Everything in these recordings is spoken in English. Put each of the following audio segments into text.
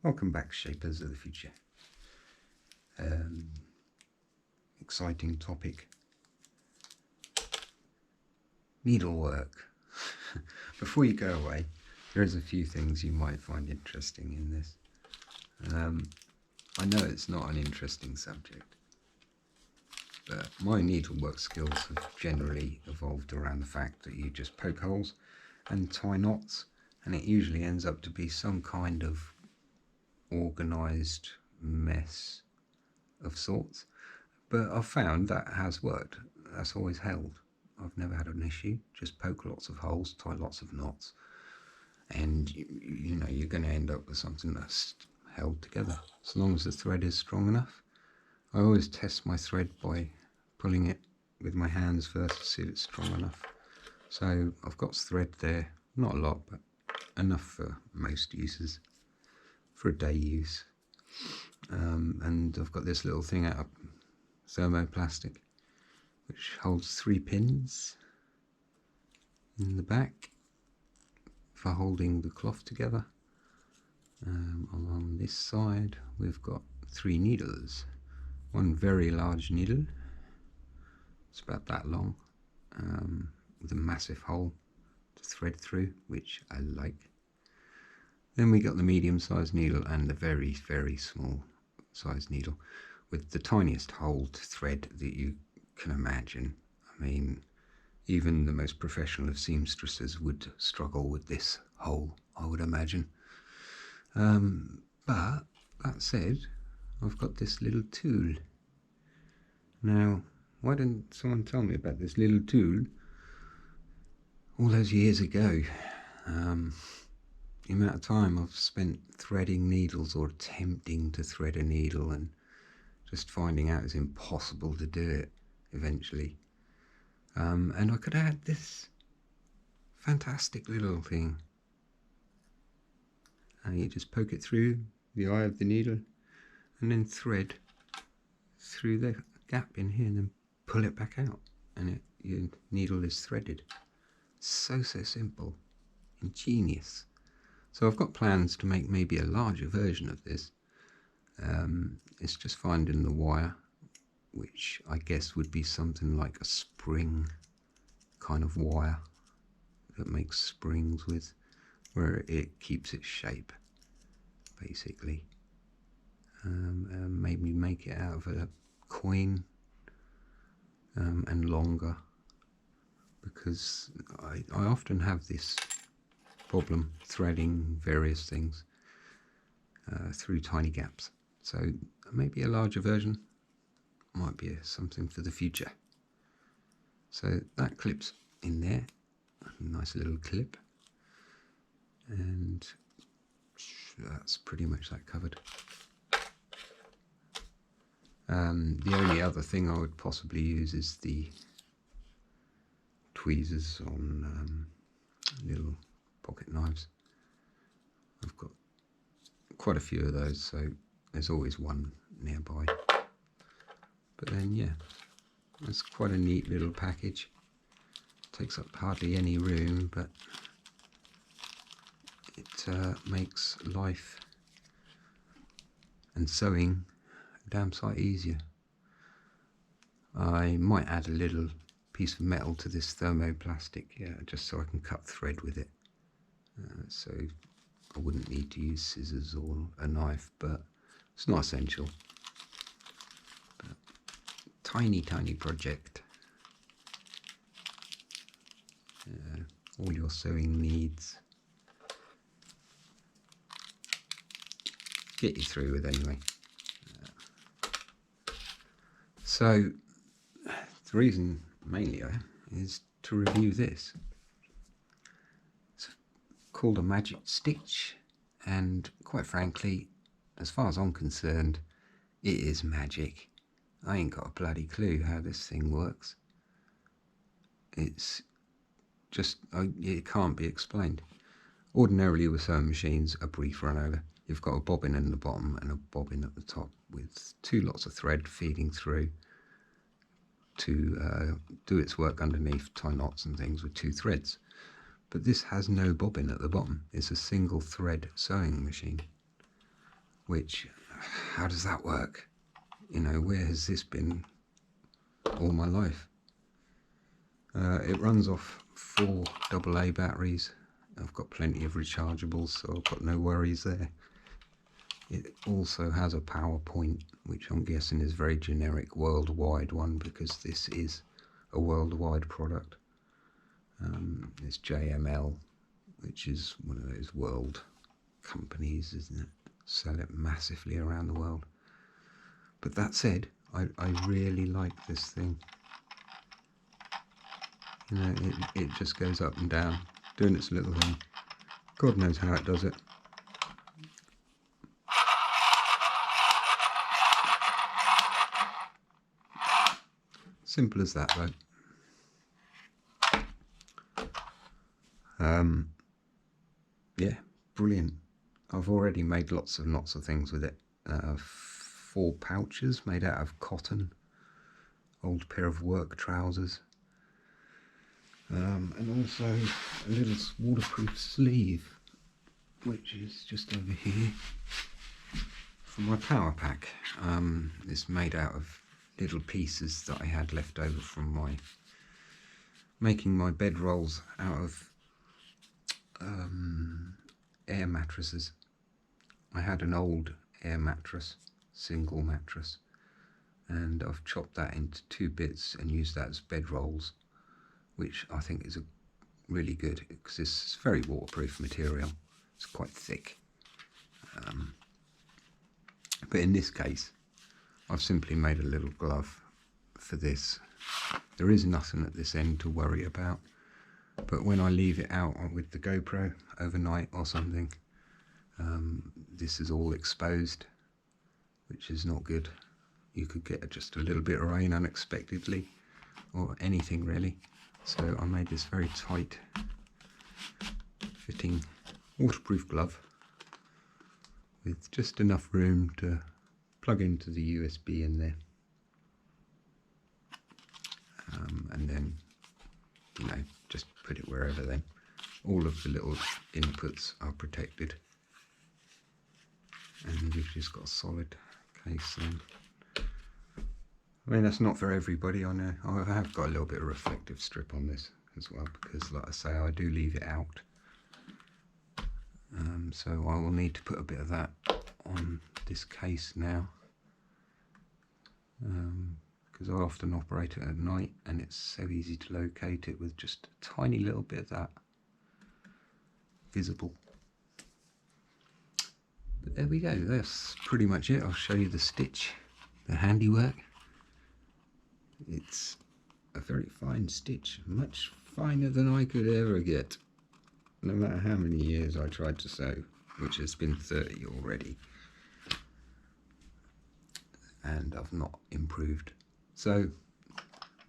Welcome back, Shapers of the Future. Exciting topic. Needlework. Before you go away, there's a few things you might find interesting in this. I know it's not an interesting subject, but my needlework skills have generally evolved around the fact that you just poke holes and tie knots, and it usually ends up to be some kind of organised mess of sorts. But I've found that has worked. That's always held. I've never had an issue. Just poke lots of holes, tie lots of knots, and you know you're going to end up with something that's held together as long as the thread is strong enough. I always test my thread by pulling it with my hands first to see if it's strong enough. So I've got thread there, not a lot, but enough for most uses, for a day use. And I've got this little thing out of thermoplastic which holds 3 pins in the back for holding the cloth together. On this side we've got 3 needles. One very large needle, it's about that long, with a massive hole to thread through, which I like. Then we got the medium-sized needle and the very, very small sized needle with the tiniest hole to thread that you can imagine. I mean, even the most professional of seamstresses would struggle with this hole, I would imagine. But that said, I've got this little tool. Now, why didn't someone tell me about this little tool all those years ago? The amount of time I've spent threading needles or attempting to thread a needle and just finding out it's impossible to do it eventually. And I could add this fantastic little thing. And you just poke it through the eye of the needle and then thread through the gap in here and then pull it back out, and your needle is threaded. So simple, ingenious. So I've got plans to make maybe a larger version of this. It's just finding the wire, which I guess would be something like a spring kind of wire that makes springs with, where it keeps its shape basically. Maybe make it out of a coin, and longer, because I often have this problem threading various things through tiny gaps. So maybe a larger version might be something for the future. So that clips in there, a nice little clip, and that's pretty much that covered. The only other thing I would possibly use is the tweezers on little pocket knives. I've got quite a few of those, so there's always one nearby. But then, yeah, it's quite a neat little package. Takes up hardly any room, but it makes life and sewing a damn sight easier. I might add a little piece of metal to this thermoplastic, just so I can cut thread with it. So I wouldn't need to use scissors or a knife, but it's not essential. But tiny project. All your sewing needs. Get you through with anyway. So the reason mainly is to review this. It's called a magic stitch, and quite frankly, as far as I'm concerned, it is magic. I ain't got a bloody clue how this thing works. It's just, it can't be explained. Ordinarily with sewing machines, a brief run over. You've got a bobbin in the bottom and a bobbin at the top with 2 lots of thread feeding through to do its work underneath, tie knots and things with 2 threads. But this has no bobbin at the bottom. It's a single thread sewing machine. which, how does that work? You know, where has this been all my life? It runs off 4 AA batteries. I've got plenty of rechargeables, so I've got no worries there. It also has a power point, which I'm guessing is a very generic worldwide one, because this is a worldwide product. It's JML, which is one of those world companies, isn't it? Sell it massively around the world. But that said, I really like this thing. You know, it just goes up and down, doing its little thing. God knows how it does it. Simple as that, though. Yeah, brilliant. I've already made lots of things with it. 4 pouches made out of cotton, old pair of work trousers, and also a little waterproof sleeve, which is just over here, for my power pack. It's made out of little pieces that I had left over from making my bed rolls out of air mattresses. I had an old air mattress, single mattress, and I've chopped that into 2 bits and used that as bed rolls, which I think is really good, because it's very waterproof material. It's quite thick. But in this case, I've simply made a little glove for this. There is nothing at this end to worry about, but when I leave it out with the GoPro overnight or something, this is all exposed, which is not good. You could get just a little bit of rain unexpectedly, or anything really. So I made this very tight fitting waterproof glove with just enough room to plug into the USB in there, and then, you know, just put it wherever. Then all of the little inputs are protected, and you've just got a solid case then. I mean, that's not for everybody, I know. I have got a little bit of reflective strip on this as well, because like I say, I do leave it out. So I will need to put a bit of that on this case now, because I often operate it at night and it's so easy to locate it with just a tiny little bit of that visible. But there we go, that's pretty much it. I'll show you the stitch, the handiwork. It's a very fine stitch, much finer than I could ever get, no matter how many years I tried to sew, which has been 30 already, and I've not improved. So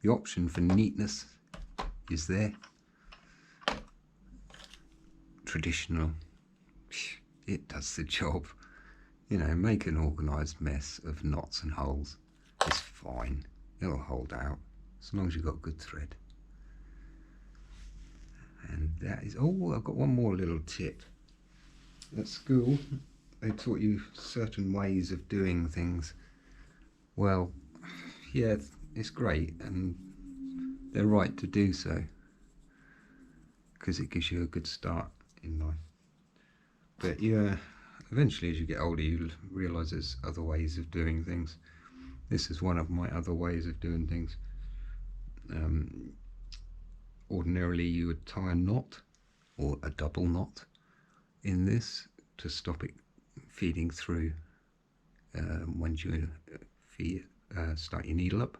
the option for neatness is there. Traditional, it does the job. You know, make an organised mess of knots and holes, it's fine. It'll hold out as long as you've got good thread. And that is, oh, I've got one more little tip. At school, they taught you certain ways of doing things. Well, yeah, it's great, and they're right to do so, because it gives you a good start in life. But yeah, eventually as you get older, you'll realise there's other ways of doing things. This is one of my other ways of doing things. Ordinarily you would tie a knot, or a double knot, in this to stop it feeding through once you start your needle up.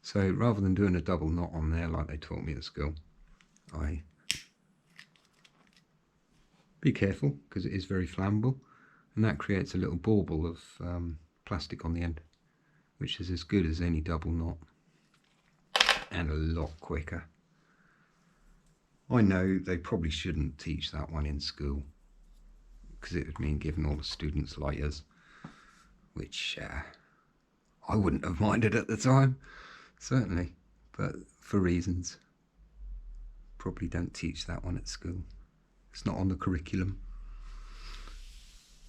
So rather than doing a double knot on there like they taught me at school, I be careful, because it is very flammable, and that creates a little bauble of plastic on the end, which is as good as any double knot, and a lot quicker. I know they probably shouldn't teach that one in school, because it would mean giving all the students lighters, which I wouldn't have minded at the time, certainly, but for reasons, probably don't teach that one at school. It's not on the curriculum.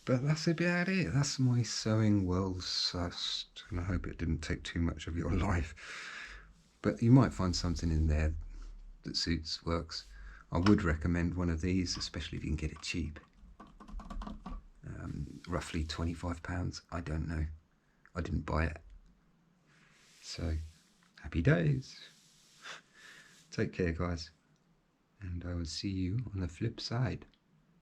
But that's about it. That's my sewing well sussed, and I hope it didn't take too much of your life. But you might find something in there that suits, works. I would recommend one of these, especially if you can get it cheap. Roughly £25. I don't know. I didn't buy it. So, happy days. Take care, guys. And I will see you on the flip side.